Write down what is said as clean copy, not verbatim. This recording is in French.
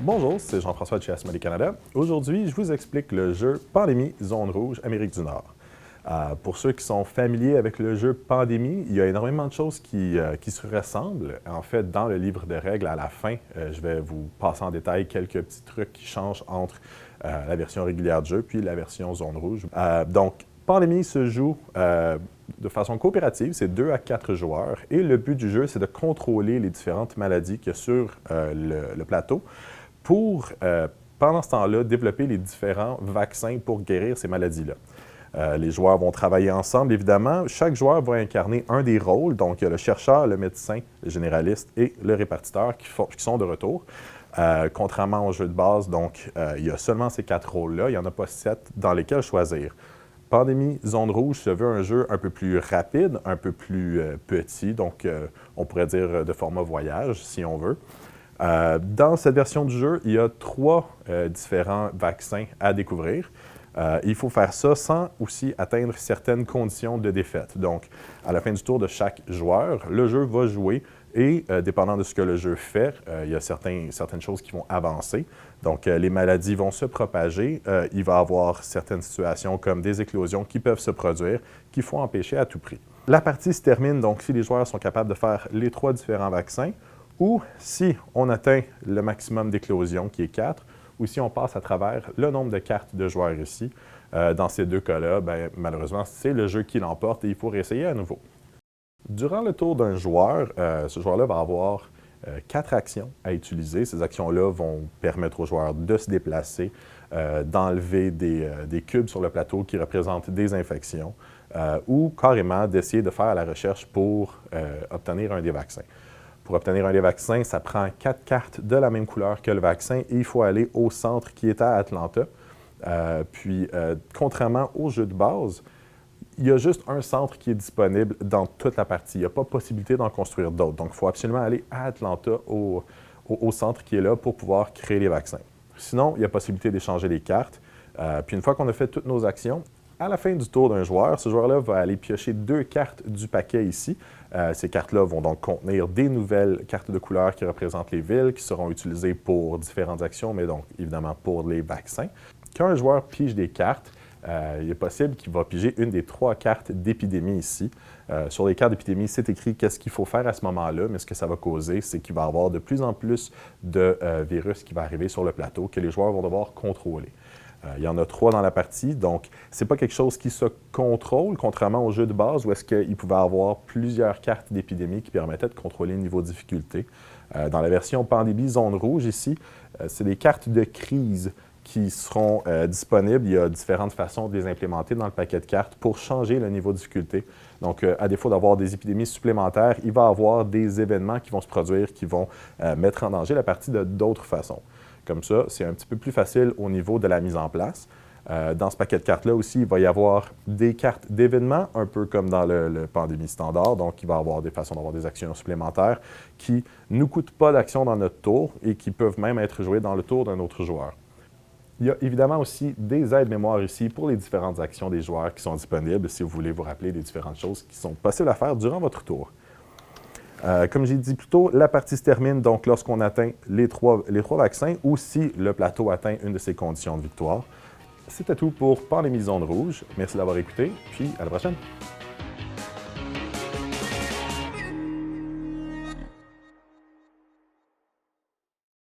Bonjour, c'est Jean-François de chez Asmodee Canada. Aujourd'hui, je vous explique le jeu Pandémie Zone Rouge Amérique du Nord. Pour ceux qui sont familiers avec le jeu Pandémie, il y a énormément de choses qui se ressemblent. En fait, dans le livre de règles, à la fin, je vais vous passer en détail quelques petits trucs qui changent entre la version régulière du jeu puis la version Zone Rouge. Donc, Pandémie se joue de façon coopérative, c'est 2 à 4 joueurs, et le but du jeu, c'est de contrôler les différentes maladies qu'il y a sur le plateau pour, pendant ce temps-là, développer les différents vaccins pour guérir ces maladies-là. Les joueurs vont travailler ensemble, évidemment. Chaque joueur va incarner un des rôles. Donc, il y a le chercheur, le médecin, le généraliste et le répartiteur qui sont de retour. Contrairement au jeu de base, donc, il y a seulement ces 4 rôles-là. Il n'y en a pas 7 dans lesquels choisir. Pandémie Zone Rouge se veut un jeu un peu plus rapide, un peu plus petit, donc on pourrait dire de format voyage, si on veut. Dans cette version du jeu, il y a 3 différents vaccins à découvrir. Il faut faire ça sans aussi atteindre certaines conditions de défaite. Donc, à la fin du tour de chaque joueur, le jeu va jouer et, dépendant de ce que le jeu fait, il y a certaines choses qui vont avancer. Donc, les maladies vont se propager. Il va y avoir certaines situations comme des éclosions qui peuvent se produire, qu'il faut empêcher à tout prix. La partie se termine donc si les joueurs sont capables de faire les 3 différents vaccins, ou si on atteint le maximum d'éclosion, qui est 4, ou si on passe à travers le nombre de cartes de joueurs ici. Dans ces 2 cas-là, malheureusement, c'est le jeu qui l'emporte et il faut réessayer à nouveau. Durant le tour d'un joueur, ce joueur-là va avoir 4 actions à utiliser. Ces actions-là vont permettre aux joueurs de se déplacer, d'enlever des cubes sur le plateau qui représentent des infections, ou carrément d'essayer de faire la recherche pour obtenir un des vaccins. Pour obtenir un des vaccins, ça prend 4 cartes de la même couleur que le vaccin et il faut aller au centre qui est à Atlanta. Contrairement au jeu de base, il y a juste un centre qui est disponible dans toute la partie. Il n'y a pas possibilité d'en construire d'autres. Donc, il faut absolument aller à Atlanta, au centre qui est là pour pouvoir créer les vaccins. Sinon, il y a possibilité d'échanger les cartes. Puis une fois qu'on a fait toutes nos actions, à la fin du tour d'un joueur, ce joueur-là va aller piocher 2 cartes du paquet ici. Ces cartes-là vont donc contenir des nouvelles cartes de couleur qui représentent les villes, qui seront utilisées pour différentes actions, mais donc évidemment pour les vaccins. Quand un joueur pige des cartes, il est possible qu'il va piger une des 3 cartes d'épidémie ici. Sur les cartes d'épidémie, c'est écrit qu'est-ce qu'il faut faire à ce moment-là, mais ce que ça va causer, c'est qu'il va y avoir de plus en plus de virus qui va arriver sur le plateau que les joueurs vont devoir contrôler. Il y en a 3 dans la partie, donc ce n'est pas quelque chose qui se contrôle, contrairement au jeu de base où est-ce qu'il pouvait avoir plusieurs cartes d'épidémie qui permettaient de contrôler le niveau de difficulté. Dans la version Pandémie Zone Rouge ici, c'est des cartes de crise qui seront disponibles. Il y a différentes façons de les implémenter dans le paquet de cartes pour changer le niveau de difficulté. Donc, à défaut d'avoir des épidémies supplémentaires, il va y avoir des événements qui vont se produire qui vont mettre en danger la partie de d'autres façons. Comme ça, c'est un petit peu plus facile au niveau de la mise en place. Dans ce paquet de cartes-là aussi, il va y avoir des cartes d'événements, un peu comme dans le Pandémie standard. Donc, il va y avoir des façons d'avoir des actions supplémentaires qui ne nous coûtent pas d'action dans notre tour et qui peuvent même être jouées dans le tour d'un autre joueur. Il y a évidemment aussi des aides-mémoires ici pour les différentes actions des joueurs qui sont disponibles si vous voulez vous rappeler des différentes choses qui sont possibles à faire durant votre tour. Comme j'ai dit plus tôt, la partie se termine donc lorsqu'on atteint les 3 vaccins ou si le plateau atteint une de ces conditions de victoire. C'était tout pour Pandémie Zone Rouge. Merci d'avoir écouté, puis à la prochaine!